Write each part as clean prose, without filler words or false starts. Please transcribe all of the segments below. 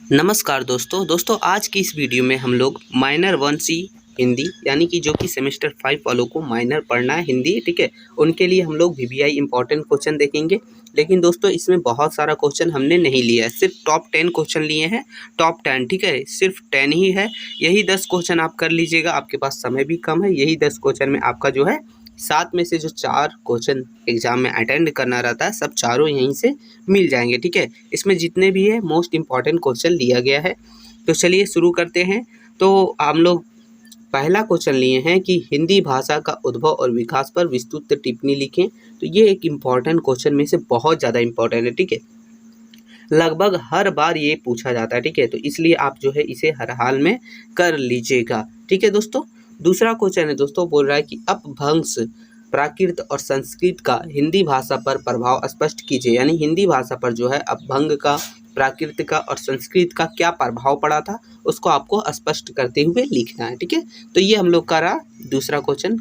नमस्कार दोस्तों आज की इस वीडियो में हम लोग माइनर 1C हिंदी यानी कि जो कि सेमेस्टर 5 वालों को माइनर पढ़ना है हिंदी, ठीक है। उनके लिए हम लोग VBI इंपॉर्टेंट क्वेश्चन देखेंगे। लेकिन दोस्तों इसमें बहुत सारा क्वेश्चन हमने नहीं लिया है, सिर्फ टॉप 10 क्वेश्चन लिए हैं, टॉप 10, ठीक है। सिर्फ 10 ही है, यही 10 क्वेश्चन आप कर लीजिएगा। आपके पास समय भी कम है, यही 10 क्वेश्चन में आपका जो है 7 में से जो 4 क्वेश्चन एग्जाम में अटेंड करना रहता है, सब चारों यहीं से मिल जाएंगे, ठीक है। इसमें जितने भी है मोस्ट इम्पॉर्टेंट क्वेश्चन लिया गया है। तो चलिए शुरू करते हैं। तो हम लोग पहला क्वेश्चन लिए हैं कि हिंदी भाषा का उद्भव और विकास पर विस्तृत टिप्पणी लिखें। तो ये एक इम्पॉर्टेंट क्वेश्चन में से बहुत ज़्यादा इम्पॉर्टेंट है, ठीक है। लगभग हर बार ये पूछा जाता है, ठीक है। तो इसलिए आप जो है इसे हर हाल में कर लीजिएगा, ठीक है दोस्तों। दूसरा क्वेश्चन है दोस्तों, बोल रहा है कि अपभ्रंश प्राकृत और संस्कृत का हिंदी भाषा पर प्रभाव स्पष्ट कीजिए। यानी हिंदी भाषा पर जो है अपभ्रंश का, प्राकृत का और संस्कृत का क्या प्रभाव पड़ा था, उसको आपको स्पष्ट करते हुए लिखना है, ठीक है। तो ये हम लोग का रहा दूसरा क्वेश्चन।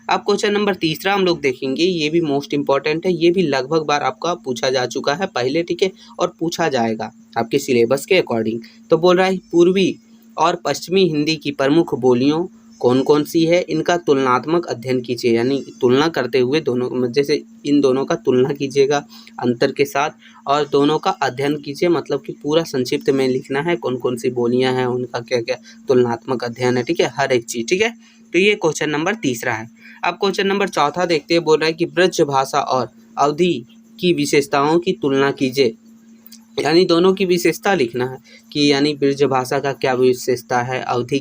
अब क्वेश्चन नंबर तीसरा हम लोग देखेंगे, ये भी मोस्ट इम्पॉर्टेंट है, ये भी लगभग बार आपका पूछा जा चुका है पहले, ठीक है, और पूछा जाएगा आपके सिलेबस के अकॉर्डिंग। तो बोल रहा है पूर्वी और पश्चिमी हिंदी की प्रमुख बोलियों कौन कौन सी है, इनका तुलनात्मक अध्ययन कीजिए। यानी तुलना करते हुए दोनों, जैसे इन दोनों का तुलना कीजिएगा अंतर के साथ, और दोनों का अध्ययन कीजिए। मतलब कि पूरा संक्षिप्त में लिखना है कौन कौन सी बोलियां हैं, उनका क्या क्या तुलनात्मक अध्ययन है, ठीक है, हर एक चीज़, ठीक है। तो ये क्वेश्चन नंबर तीसरा है। अब क्वेश्चन नंबर चौथा देखते हैं, बोल रहा है कि ब्रज भाषा और अवधी की विशेषताओं की तुलना कीजिए। यानी दोनों की विशेषता लिखना है कि यानी ब्रज भाषा का क्या विशेषता है, अवधी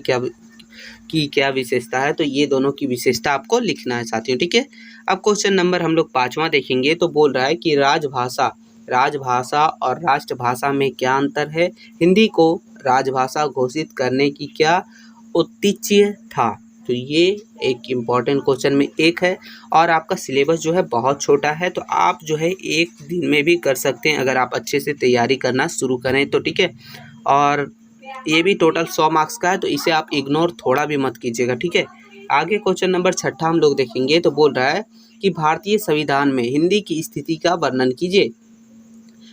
क्या विशेषता है। तो ये दोनों की विशेषता आपको लिखना है साथियों, ठीक है। अब क्वेश्चन नंबर हम लोग 5वां देखेंगे। तो बोल रहा है कि राजभाषा और राष्ट्रभाषा में क्या अंतर है, हिंदी को राजभाषा घोषित करने की क्या औचित्य था। तो ये एक इम्पॉर्टेंट क्वेश्चन में एक है, और आपका सिलेबस जो है बहुत छोटा है, तो आप जो है एक दिन में भी कर सकते हैं अगर आप अच्छे से तैयारी करना शुरू करें तो, ठीक है। और ये भी टोटल 100 मार्क्स का है, तो इसे आप इग्नोर थोड़ा भी मत कीजिएगा, ठीक है। आगे क्वेश्चन नंबर 6 हम लोग देखेंगे। तो बोल रहा है कि भारतीय संविधान में हिंदी की स्थिति का वर्णन कीजिए।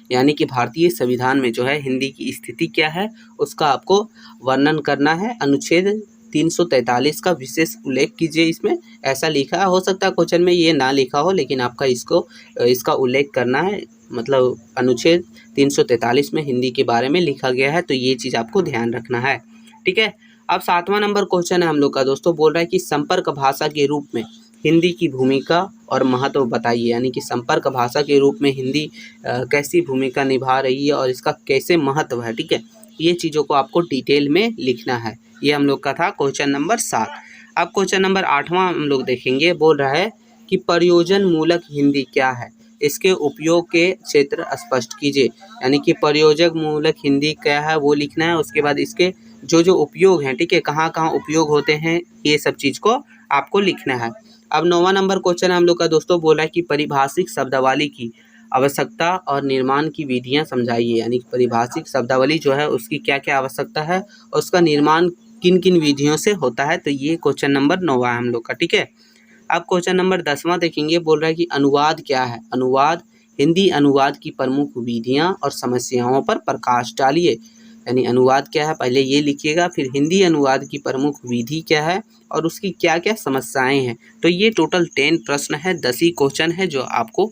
यानी कि भारतीय संविधान में जो है हिंदी की स्थिति क्या है, उसका आपको वर्णन करना है। अनुच्छेद 343 का विशेष उल्लेख कीजिए। इसमें ऐसा लिखा है, हो सकता है क्वेश्चन में ये ना लिखा हो, लेकिन आपका इसका उल्लेख करना है। मतलब अनुच्छेद 343 में हिंदी के बारे में लिखा गया है, तो ये चीज़ आपको ध्यान रखना है, ठीक है। अब 7वां नंबर क्वेश्चन है हम लोग का दोस्तों, बोल रहा है कि संपर्क भाषा के रूप में हिंदी की भूमिका और महत्व बताइए। यानी कि संपर्क भाषा के रूप में हिंदी कैसी भूमिका निभा रही है और इसका कैसे महत्व है, ठीक है। ये चीज़ों को आपको डिटेल में लिखना है। ये हम लोग का था क्वेश्चन नंबर 7। अब क्वेश्चन नंबर 8वां हम लोग देखेंगे। बोल रहा है कि प्रयोजन मूलक हिंदी क्या है, इसके उपयोग के क्षेत्र स्पष्ट कीजिए। यानी कि प्रयोजक मूलक हिंदी क्या है वो लिखना है, उसके बाद इसके जो उपयोग हैं, ठीक है, कहाँ कहाँ उपयोग होते हैं, ये सब चीज़ को आपको लिखना है। अब 9वां नंबर क्वेश्चन हम लोग का दोस्तों, बोला है कि परिभाषिक शब्दावली की आवश्यकता और निर्माण की विधियां समझाइए। यानी परिभाषिक शब्दावली जो है उसकी क्या क्या आवश्यकता है और उसका निर्माण किन किन विधियों से होता है। तो ये क्वेश्चन नंबर 9वां है हम लोग का, ठीक है। अब क्वेश्चन नंबर 10वां देखेंगे। बोल रहा है कि अनुवाद क्या है, अनुवाद, हिंदी अनुवाद की प्रमुख विधियां और समस्याओं पर प्रकाश डालिए। यानी अनुवाद क्या है पहले ये लिखिएगा, फिर हिंदी अनुवाद की प्रमुख विधि क्या है और उसकी क्या क्या समस्याएं हैं। तो ये टोटल 10 प्रश्न है, 10 ही क्वेश्चन है जो आपको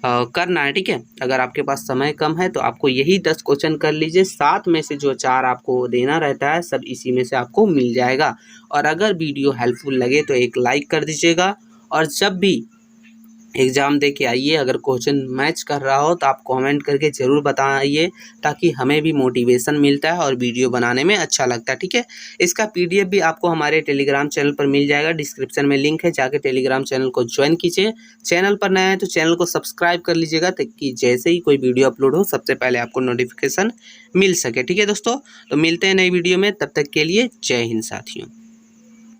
करना है, ठीक है। अगर आपके पास समय कम है तो आपको यही 10 क्वेश्चन कर लीजिए। 7 में से जो 4 आपको देना रहता है, सब इसी में से आपको मिल जाएगा। और अगर वीडियो हेल्पफुल लगे तो एक लाइक कर दीजिएगा, और जब भी एग्ज़ाम दे के आइए अगर क्वेश्चन मैच कर रहा हो तो आप कमेंट करके ज़रूर बताइए, ताकि हमें भी मोटिवेशन मिलता है और वीडियो बनाने में अच्छा लगता है, ठीक है। इसका PDF भी आपको हमारे टेलीग्राम चैनल पर मिल जाएगा, डिस्क्रिप्शन में लिंक है, जाके टेलीग्राम चैनल को ज्वाइन कीजिए। चैनल पर नया है तो चैनल को सब्सक्राइब कर लीजिएगा, ताकि जैसे ही कोई वीडियो अपलोड हो सबसे पहले आपको नोटिफिकेशन मिल सके, ठीक है दोस्तों। तो मिलते हैं नई वीडियो में, तब तक के लिए जय हिंद साथियों।